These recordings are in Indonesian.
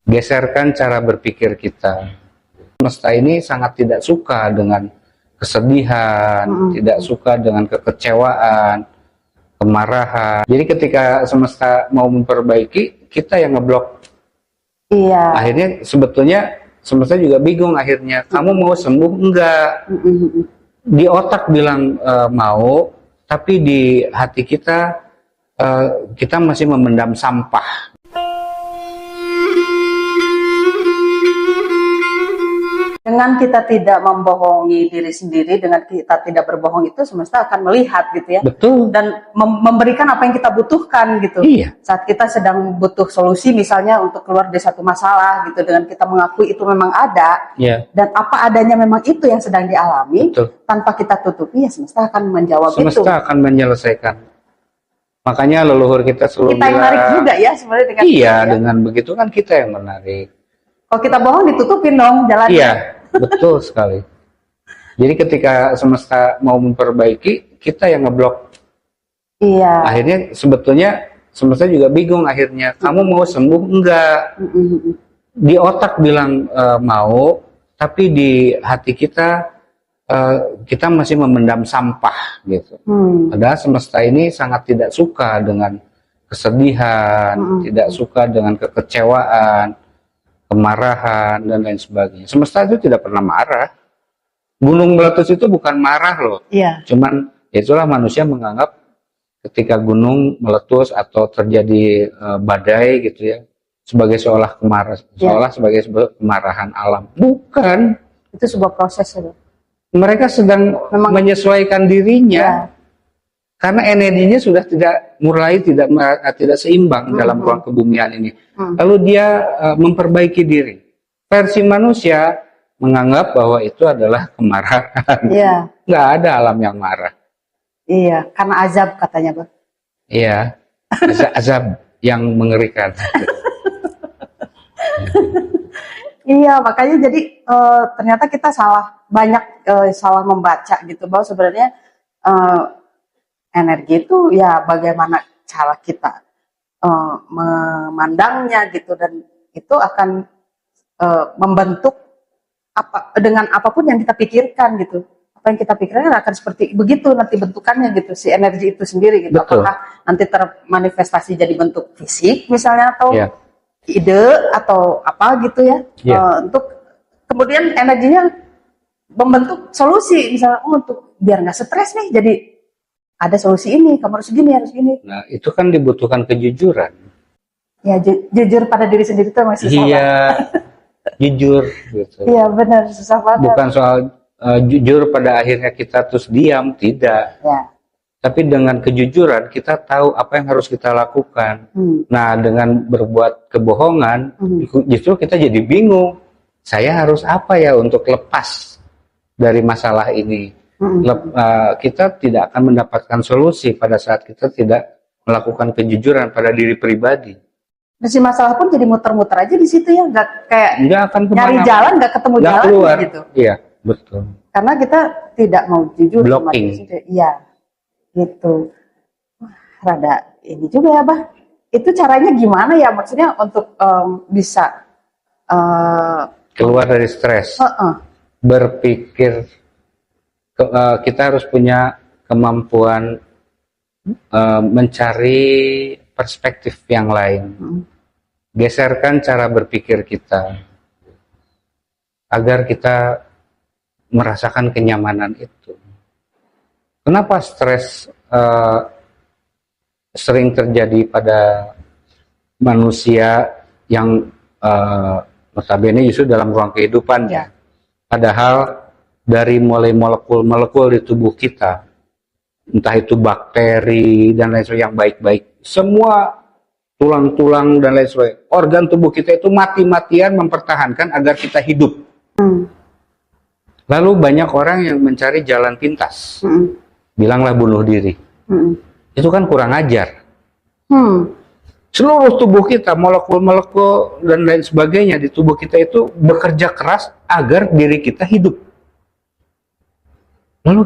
Geserkan cara berpikir kita. Semesta ini sangat tidak suka dengan kesedihan, tidak suka dengan kekecewaan, kemarahan. Jadi ketika semesta mau memperbaiki, kita yang ngeblok. Iya. Akhirnya sebetulnya semesta juga bingung akhirnya. Kamu mau sembuh? Enggak. Di otak bilang mau, tapi di hati kita kita masih memendam sampah. Dengan kita tidak membohongi diri sendiri, dengan kita tidak berbohong itu semesta akan melihat gitu ya. Betul. Dan memberikan apa yang kita butuhkan gitu. Iya. Saat kita sedang butuh solusi misalnya untuk keluar dari satu masalah gitu, dengan kita mengakui itu memang ada. Iya. Dan apa adanya memang itu yang sedang dialami. Betul. Tanpa kita tutupi ya semesta akan menjawab itu. Semesta akan menyelesaikan. Makanya leluhur kita selalu Kita yang menarik juga ya sebenarnya dengan iya, itu, ya. dengan begitu kan kita yang menarik. Kalau kita bohong ditutupin dong jalannya. Iya, betul sekali. Jadi ketika semesta mau memperbaiki, kita yang ngeblok. Iya. Akhirnya sebetulnya semesta juga bingung akhirnya. Kamu mau sembuh? Enggak. Di otak bilang mau, tapi di hati kita kita masih memendam sampah gitu. Padahal semesta ini sangat tidak suka dengan kesedihan, tidak suka dengan kekecewaan, kemarahan dan lain sebagainya. Semesta itu tidak pernah marah. Gunung meletus itu bukan marah loh. Iya. Cuman itulah manusia menganggap ketika gunung meletus atau terjadi badai gitu ya, sebagai seolah sebagai sebuah kemarahan alam. Bukan. Itu sebuah proses itu. Mereka sedang menyesuaikan dirinya. Ya. Karena energinya sudah mulai tidak seimbang dalam ruang kebumian ini. Lalu dia memperbaiki diri. Versi manusia menganggap bahwa itu adalah kemarahan. Iya. Nggak ada alam yang marah. Iya, karena azab katanya, Bang. Iya, azab yang mengerikan. Iya, makanya jadi ternyata kita banyak salah membaca gitu, bahwa sebenarnya energi itu ya bagaimana cara kita memandangnya gitu, dan itu akan membentuk dengan apapun yang kita pikirkan gitu. Apa yang kita pikirkan akan seperti begitu nanti bentukannya gitu, si energi itu sendiri gitu. Betul. Apakah nanti termanifestasi jadi bentuk fisik misalnya, atau Iya. ide atau apa gitu ya. Untuk kemudian energinya membentuk solusi misalnya, untuk biar nggak stres nih, jadi ada solusi ini, kamu harus gini, harus gini. Nah, itu kan dibutuhkan kejujuran. Ya jujur pada diri sendiri itu masih susah. Iya, jujur gitu. Iya benar, susah banget. Bukan soal jujur pada akhirnya kita terus diam, tidak. Ya. Tapi dengan kejujuran kita tahu apa yang harus kita lakukan. Nah, dengan berbuat kebohongan, justru kita jadi bingung. Saya harus apa ya untuk lepas dari masalah ini? Kita tidak akan mendapatkan solusi pada saat kita tidak melakukan kejujuran pada diri pribadi. Si masalah pun jadi muter-muter aja di situ ya, nggak kayak Nggak akan nyari jalan, nggak ketemu nggak jalan keluar. gitu. Iya, betul. Karena kita tidak mau jujur sama Blocking. diri sendiri. Iya, gitu. Wah, rada ini juga ya, Bah. Itu caranya gimana ya? Maksudnya untuk bisa Keluar dari stres. Berpikir, kita harus punya kemampuan mencari perspektif yang lain. Geserkan cara berpikir kita agar kita merasakan kenyamanan itu. Kenapa stres sering terjadi pada manusia yang notabene justru dalam ruang kehidupan ya. Padahal dari mulai molekul-molekul di tubuh kita, entah itu bakteri dan lain sebagainya yang baik-baik, semua tulang-tulang dan lain sebagainya, organ tubuh kita itu mati-matian mempertahankan agar kita hidup. Lalu banyak orang yang mencari jalan pintas, bilanglah bunuh diri. Itu kan kurang ajar. Seluruh tubuh kita, molekul-molekul dan lain sebagainya di tubuh kita itu bekerja keras agar diri kita hidup. Lalu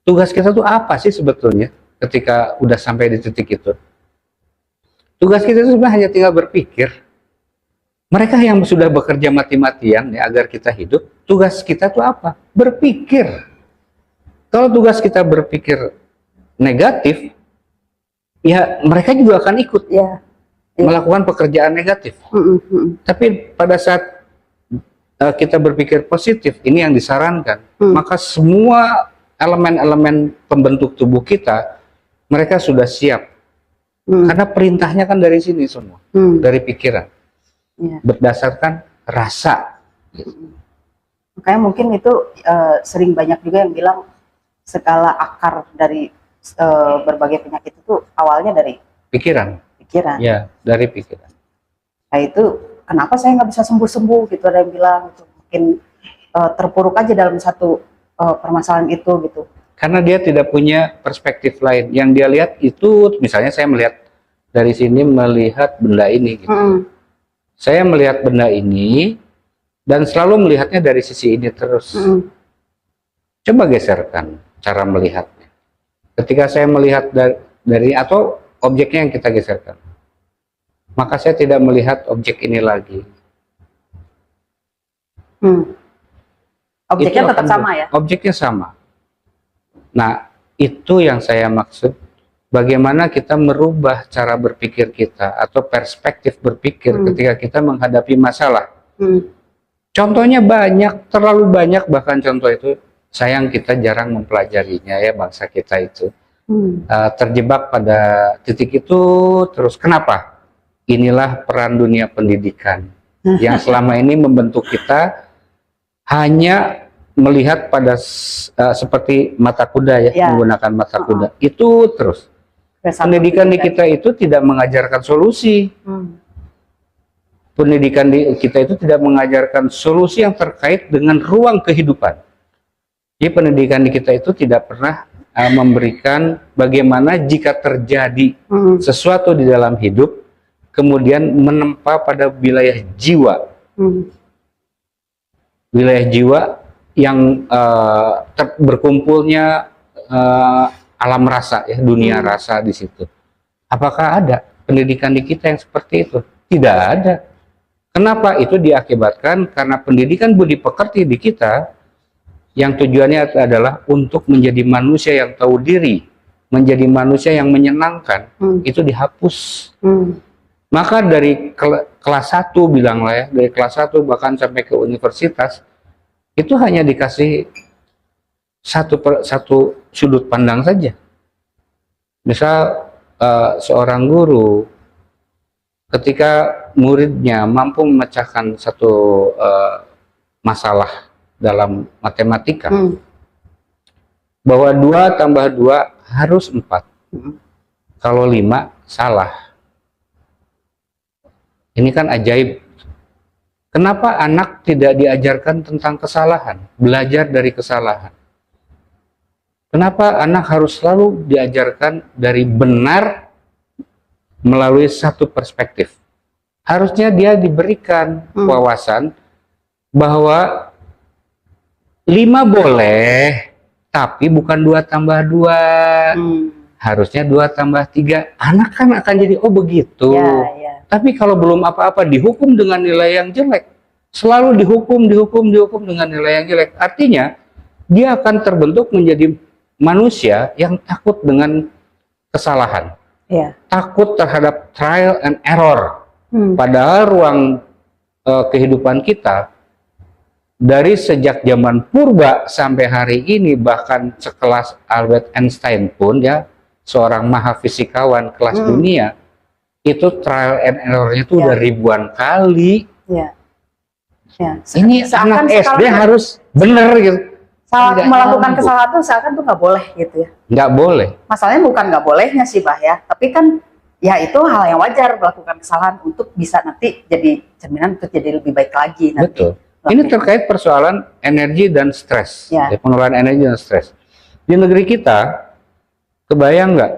tugas kita tuh apa sih sebetulnya ketika udah sampai di titik itu? Tugas kita itu sebenarnya hanya tinggal berpikir. Mereka yang sudah bekerja mati-matian ya, agar kita hidup, tugas kita tuh apa? Berpikir. Kalau tugas kita berpikir negatif, ya mereka juga akan ikut melakukan pekerjaan negatif. Tapi pada saat kita berpikir positif, ini yang disarankan, maka semua elemen-elemen pembentuk tubuh kita, mereka sudah siap. Karena perintahnya kan dari sini semua, dari pikiran, berdasarkan rasa. Makanya mungkin itu sering banyak juga yang bilang segala akar dari berbagai penyakit itu awalnya dari pikiran. Ya, dari pikiran. Nah itu kenapa saya nggak bisa sembuh-sembuh gitu, ada yang bilang gitu. Mungkin terpuruk aja dalam satu permasalahan itu gitu. Karena dia tidak punya perspektif lain. Yang dia lihat itu, misalnya saya melihat dari sini, melihat benda ini gitu. Saya melihat benda ini dan selalu melihatnya dari sisi ini terus. Coba geserkan cara melihatnya. Ketika saya melihat dari atau objeknya yang kita geserkan, maka saya tidak melihat objek ini lagi. Objeknya tetap sama ya? Objeknya sama. Nah, itu yang saya maksud. Bagaimana kita merubah cara berpikir kita atau perspektif berpikir ketika kita menghadapi masalah. Contohnya banyak, terlalu banyak, bahkan contoh itu sayang kita jarang mempelajarinya ya, bangsa kita itu. Terjebak pada titik itu terus. Kenapa? Inilah peran dunia pendidikan yang selama ini membentuk kita hanya melihat pada seperti mata kuda ya, menggunakan mata kuda itu terus. Pendidikan di kita itu tidak mengajarkan solusi. Pendidikan di kita itu tidak mengajarkan solusi yang terkait dengan ruang kehidupan. Jadi pendidikan di kita itu tidak pernah memberikan bagaimana jika terjadi sesuatu di dalam hidup, kemudian menempa pada wilayah jiwa. Wilayah jiwa yang berkumpulnya alam rasa, ya, dunia rasa di situ. Apakah ada pendidikan di kita yang seperti itu? Tidak ada. Kenapa? Itu diakibatkan karena pendidikan budi pekerti di kita yang tujuannya adalah untuk menjadi manusia yang tahu diri, menjadi manusia yang menyenangkan, itu dihapus. Maka dari kelas 1 bilanglah ya, dari kelas 1 bahkan sampai ke universitas, itu hanya dikasih satu sudut pandang saja. Misal seorang guru ketika muridnya mampu memecahkan satu masalah dalam matematika, bahwa 2 tambah 2 harus 4. Kalau 5 salah. Ini kan ajaib. Kenapa anak tidak diajarkan tentang kesalahan, belajar dari kesalahan? Kenapa anak harus selalu diajarkan dari benar melalui satu perspektif? Harusnya dia diberikan wawasan bahwa 5 boleh, tapi bukan 2 tambah 2. Harusnya 2 tambah 3. Anak kan akan jadi, oh begitu. Tapi kalau belum apa-apa dihukum dengan nilai yang jelek. Selalu dihukum dengan nilai yang jelek. Artinya, dia akan terbentuk menjadi manusia yang takut dengan kesalahan. Takut terhadap trial and error. Padahal ruang kehidupan kita, dari sejak zaman purba sampai hari ini, bahkan sekelas Albert Einstein pun ya, seorang mahafisikawan kelas dunia, itu trial and errornya itu udah ribuan kali. Ini anak SD harus bener gitu. Melakukan kesalahan tuh seakan tuh nggak boleh gitu ya. Nggak boleh. Masalahnya bukan nggak bolehnya sih, Bah ya. Tapi kan ya itu hal yang wajar, melakukan kesalahan untuk bisa nanti jadi cerminan untuk jadi lebih baik lagi nanti. Betul. Ini terkait persoalan energi dan stres, pengelolaan energi dan stres. Di negeri kita, kebayang nggak,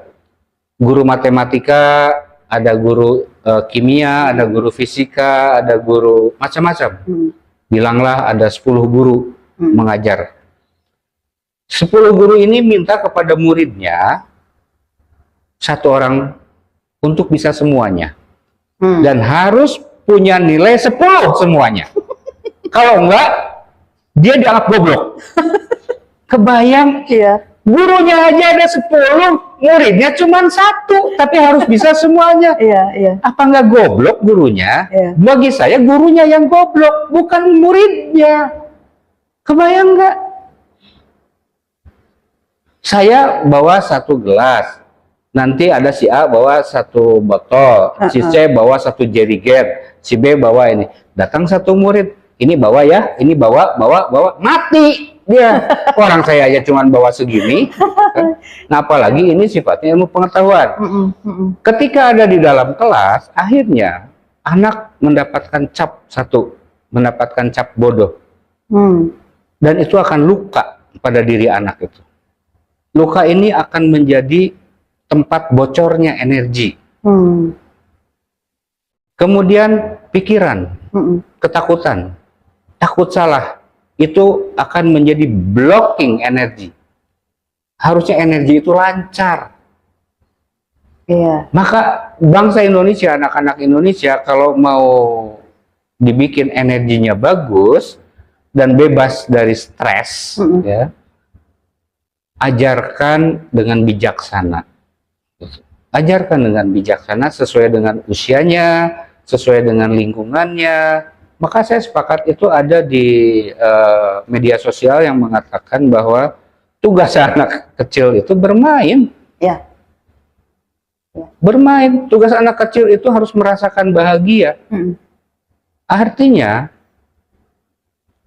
guru matematika, ada guru kimia, ada guru fisika, ada guru macam-macam. Bilanglah ada 10 guru mengajar. 10 guru ini minta kepada muridnya 1 orang untuk bisa semuanya. Dan harus punya nilai 10 semuanya. Kalau enggak, dia dianggap goblok. Kebayang, Iya. gurunya aja ada 10, muridnya cuma 1, tapi harus bisa semuanya. Iya, iya. Apa enggak goblok gurunya? Iya. Bagi saya gurunya yang goblok, bukan muridnya. Kebayang nggak? Saya bawa 1 gelas, nanti ada si A bawa 1 botol, si C bawa 1 jerigen, si B bawa ini. Datang 1 murid, ini bawa ya, ini bawa, mati dia. Orang saya aja cuma bawa segini. Kan? Nah, apalagi ini sifatnya ilmu pengetahuan. Ketika ada di dalam kelas, akhirnya anak mendapatkan cap 1, mendapatkan cap bodoh. Dan itu akan luka pada diri anak itu. Luka ini akan menjadi tempat bocornya energi. Kemudian pikiran, ketakutan, takut salah, itu akan menjadi blocking energi. Harusnya energi itu lancar. Iya. Maka bangsa Indonesia, anak-anak Indonesia kalau mau dibikin energinya bagus dan bebas dari stres, ya, ajarkan dengan bijaksana. Ajarkan dengan bijaksana sesuai dengan usianya, sesuai dengan lingkungannya. Maka saya sepakat itu ada di media sosial yang mengatakan bahwa tugas anak kecil itu bermain. Ya. Bermain. Tugas anak kecil itu harus merasakan bahagia. Artinya,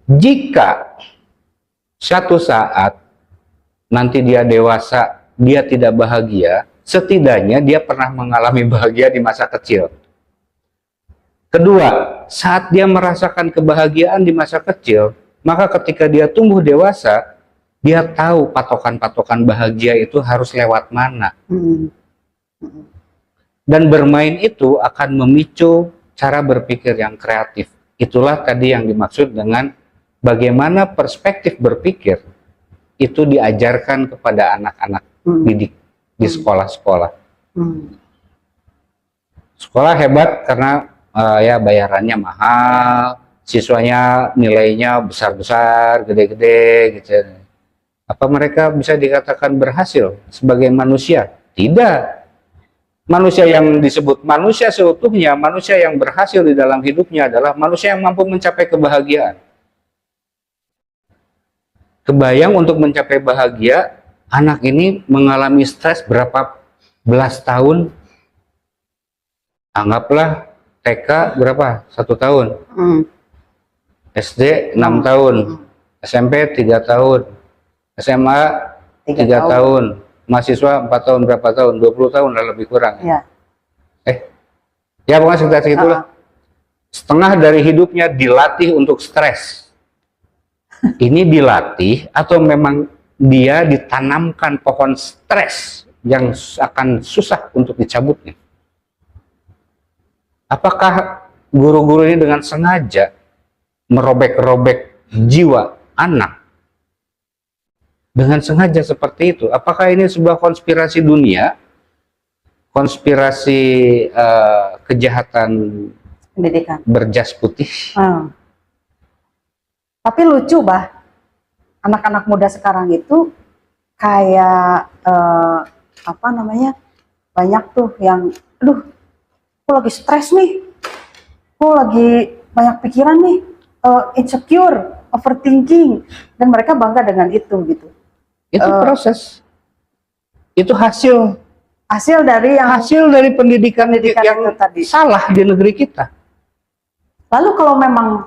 jika suatu saat nanti dia dewasa, dia tidak bahagia, setidaknya dia pernah mengalami bahagia di masa kecil. Kedua, saat dia merasakan kebahagiaan di masa kecil, maka ketika dia tumbuh dewasa, dia tahu patokan-patokan bahagia itu harus lewat mana. Dan bermain itu akan memicu cara berpikir yang kreatif. Itulah tadi yang dimaksud dengan bagaimana perspektif berpikir itu diajarkan kepada anak-anak didik di sekolah-sekolah. Sekolah hebat karena ya bayarannya mahal, siswanya nilainya besar-besar, gede-gede gitu. Apa mereka bisa dikatakan berhasil sebagai manusia? Tidak. Manusia yang disebut manusia seutuhnya, manusia yang berhasil di dalam hidupnya adalah manusia yang mampu mencapai kebahagiaan. Kebayang untuk mencapai bahagia, anak ini mengalami stres berapa belas tahun? Anggaplah TK berapa? 1 tahun. SD 6 tahun. SMP 3 tahun. SMA 3 tahun. Mahasiswa 4 tahun, berapa tahun? 20 tahun lah lebih kurang. Ya. Ya pokoknya sekitar segitulah. Setengah dari hidupnya dilatih untuk stres. Ini dilatih atau memang dia ditanamkan pohon stres yang akan susah untuk dicabutnya? Apakah guru-guru ini dengan sengaja merobek-robek jiwa anak? Dengan sengaja seperti itu? Apakah ini sebuah konspirasi dunia? Konspirasi kejahatan Pendidikan berjas putih? Tapi lucu, Bah, anak-anak muda sekarang itu kayak apa namanya, banyak tuh yang, aduh, aku lagi stres nih, aku lagi banyak pikiran nih, insecure, overthinking, dan mereka bangga dengan itu gitu. Itu proses, itu hasil dari pendidikan yang itu tadi. salah di negeri kita. Lalu kalau memang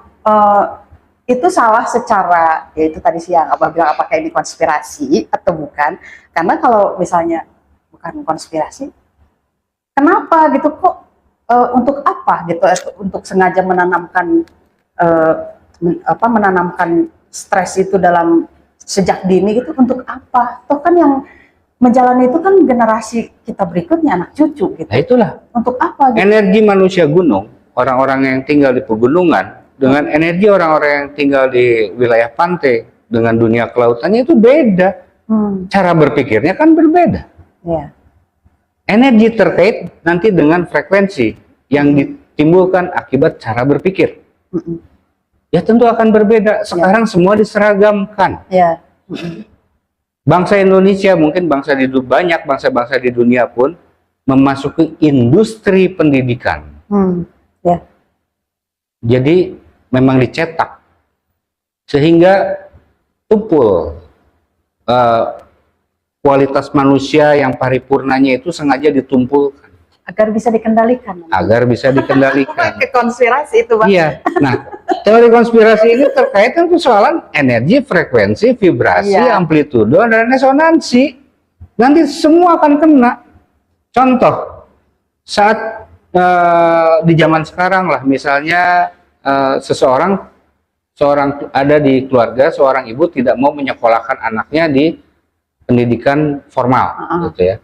itu salah secara, ya itu tadi siang Abah bilang apakah ini konspirasi atau bukan, karena kalau misalnya bukan konspirasi, kenapa gitu, kok untuk apa gitu, untuk sengaja menanamkan menanamkan stres itu dalam sejak dini gitu, untuk apa? Toh kan yang menjalani itu kan generasi kita berikutnya, anak cucu gitu. Nah itulah, untuk apa gitu? Energi manusia gunung, orang-orang yang tinggal di pegunungan, dengan energi orang-orang yang tinggal di wilayah pantai, dengan dunia kelautannya itu beda. Cara berpikirnya kan berbeda. Yeah. Energi terkait nanti dengan frekuensi yang timbulkan akibat cara berpikir. Mm-mm. Ya tentu akan berbeda. Sekarang semua diseragamkan. Ya. Bangsa Indonesia, mungkin banyak bangsa-bangsa di dunia pun memasuki industri pendidikan. Ya. Jadi memang dicetak sehingga tumpul kualitas manusia yang paripurnanya itu sengaja ditumpulkan Agar bisa dikendalikan. agar bisa dikendalikan. Ke konspirasi itu, Bang. Iya. Nah, teori konspirasi ini terkait dengan persoalan energi, frekuensi, vibrasi, Iya. amplitudo, dan resonansi. Nanti semua akan kena. Contoh, saat di zaman sekarang lah, misalnya seorang ada di keluarga, seorang ibu tidak mau menyekolahkan anaknya di pendidikan formal, gitu ya.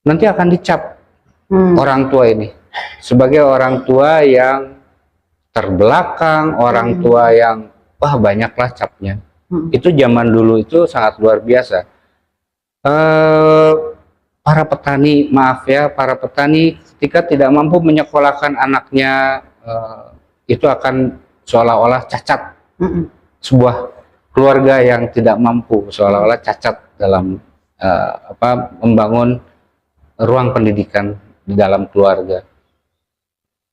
Nanti akan dicap orang tua ini sebagai orang tua yang terbelakang, orang tua yang wah banyaklah capnya. Itu zaman dulu itu sangat luar biasa. Para petani, maaf ya, para petani ketika tidak mampu menyekolahkan anaknya, itu akan seolah-olah cacat. Sebuah keluarga yang tidak mampu seolah-olah cacat dalam membangun ruang pendidikan di dalam keluarga.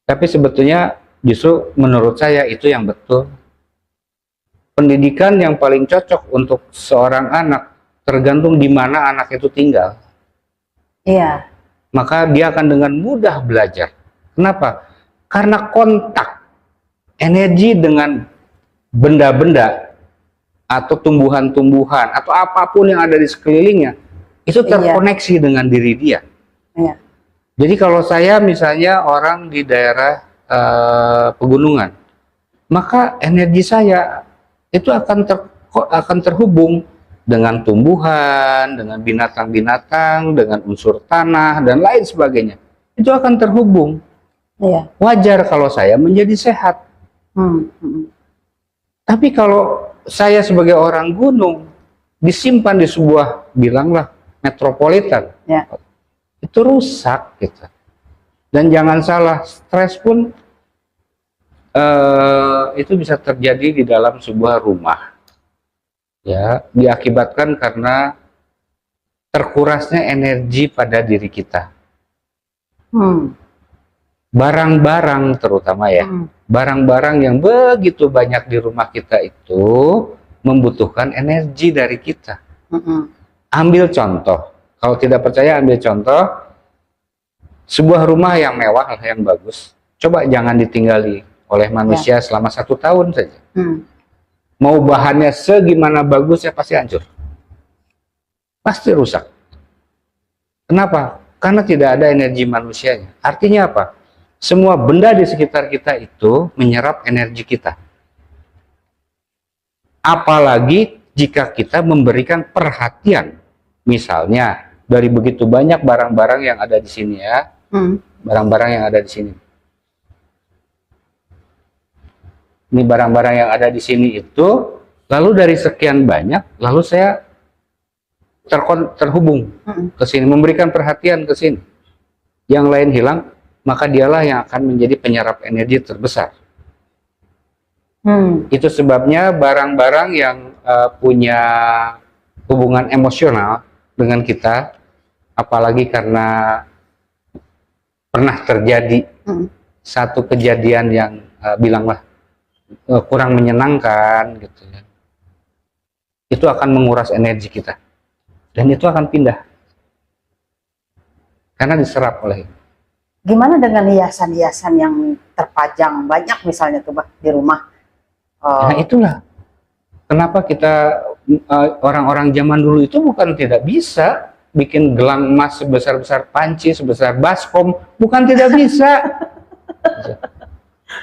Tapi sebetulnya justru menurut saya itu yang betul. Pendidikan yang paling cocok untuk seorang anak tergantung di mana anak itu tinggal. Iya. Maka dia akan dengan mudah belajar. Kenapa? Karena kontak energi dengan benda-benda atau tumbuhan-tumbuhan atau apapun yang ada di sekelilingnya itu terkoneksi dengan diri dia. Iya. Jadi kalau saya misalnya orang di daerah pegunungan, maka energi saya itu akan terhubung dengan tumbuhan, dengan binatang-binatang, dengan unsur tanah dan lain sebagainya. Itu akan terhubung. Iya. Wajar kalau saya menjadi sehat. Tapi kalau saya sebagai orang gunung disimpan di sebuah, bilanglah metropolitan, Ya. itu rusak gitu. Dan jangan salah, stres pun itu bisa terjadi di dalam sebuah rumah, ya, diakibatkan karena terkurasnya energi pada diri kita. Barang-barang terutama ya, barang-barang yang begitu banyak di rumah kita itu membutuhkan energi dari kita. Ambil contoh, kalau tidak percaya ambil contoh, sebuah rumah yang mewah, yang bagus, coba jangan ditinggali oleh manusia selama 1 tahun saja. Mau bahannya segimana bagusnya pasti hancur, pasti rusak. Kenapa? Karena tidak ada energi manusianya. Artinya apa? Semua benda di sekitar kita itu menyerap energi kita. Apalagi jika kita memberikan perhatian. Misalnya dari begitu banyak barang-barang yang ada di sini ya, barang-barang yang ada di sini. Ini barang-barang yang ada di sini itu, lalu dari sekian banyak, lalu saya terhubung ke sini, memberikan perhatian ke sini. Yang lain hilang, maka dialah yang akan menjadi penyerap energi terbesar. Itu sebabnya barang-barang yang punya hubungan emosional dengan kita, apalagi karena pernah terjadi satu kejadian yang bilanglah kurang menyenangkan gitu ya, itu akan menguras energi kita dan itu akan pindah karena diserap oleh. Gimana dengan hiasan-hiasan yang terpajang banyak misalnya tuh di rumah? Nah itulah kenapa kita orang-orang zaman dulu itu bukan tidak bisa bikin gelang emas sebesar-besar panci, sebesar baskom, bukan tidak bisa.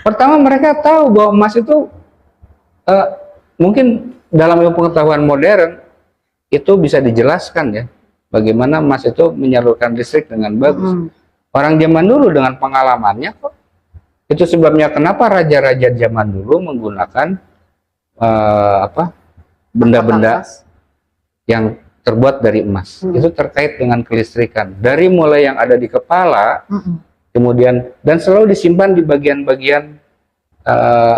Pertama mereka tahu bahwa emas itu mungkin dalam ilmu pengetahuan modern itu bisa dijelaskan ya, bagaimana emas itu menyalurkan listrik dengan bagus. Orang zaman dulu dengan pengalamannya kok. Itu sebabnya kenapa raja-raja zaman dulu menggunakan benda-benda yang terbuat dari emas. Itu terkait dengan kelistrikan. Dari mulai yang ada di kepala, kemudian dan selalu disimpan di bagian-bagian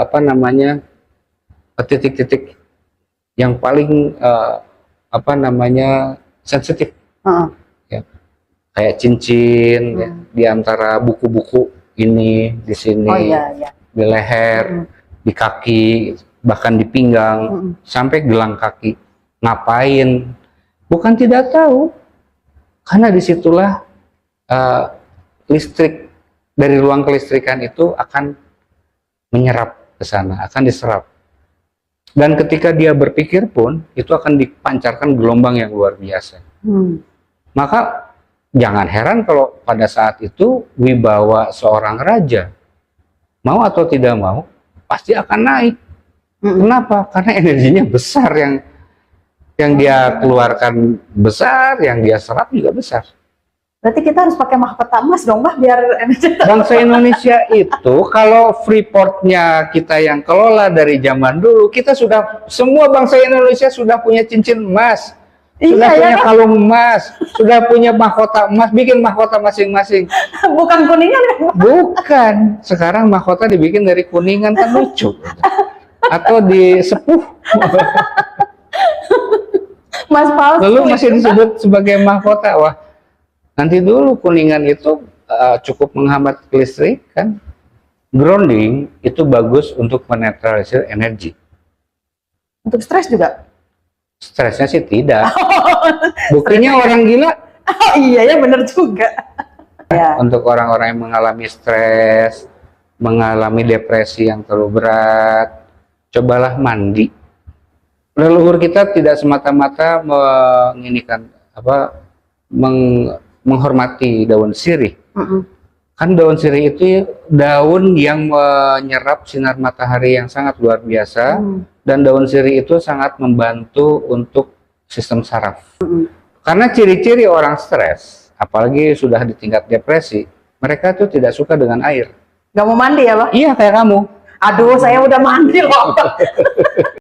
apa namanya, titik-titik yang paling apa namanya sensitif, ya. Kayak cincin, ya, di antara buku-buku ini, di sini, di leher, di kaki, bahkan di pinggang, sampai gelang kaki. Ngapain? Bukan tidak tahu, karena disitulah listrik dari ruang kelistrikan itu akan menyerap ke sana, akan diserap. Dan ketika dia berpikir pun, itu akan dipancarkan gelombang yang luar biasa. Maka jangan heran kalau pada saat itu wibawa seorang raja, mau atau tidak mau, pasti akan naik. Kenapa? Karena energinya besar, yang dia keluarkan besar, yang dia serap juga besar. Berarti kita harus pakai mahkota emas dong, Mbah, biar bangsa Indonesia itu kalau Freeport-nya kita yang kelola dari zaman dulu, kita sudah, semua bangsa Indonesia sudah punya cincin emas, sudah punya kalung emas, sudah punya mahkota emas, bikin mahkota masing-masing. Bukan kuningan ya? Bukan. Sekarang mahkota dibikin dari kuningan, kan lucu. Atau di sepuh. Mas palsu. Lalu masih disebut sebagai mahkota. Wah, nanti dulu kuningan itu cukup menghambat listrik kan. Grounding itu bagus untuk menetralisir energi. Untuk stres juga? Stresnya sih tidak. Buktinya orang gila. Iya ya, bener juga. Ya. Untuk orang-orang yang mengalami stres, mengalami depresi yang terlalu berat, cobalah mandi. Leluhur kita tidak semata-mata menginikan apa, menghormati daun sirih. Kan daun sirih itu daun yang menyerap sinar matahari yang sangat luar biasa, dan daun sirih itu sangat membantu untuk sistem saraf. Karena ciri-ciri orang stres, apalagi sudah di tingkat depresi, mereka tuh tidak suka dengan air. Gak mau mandi ya, Pak? Iya, kayak kamu. Aduh, saya udah mandi loh.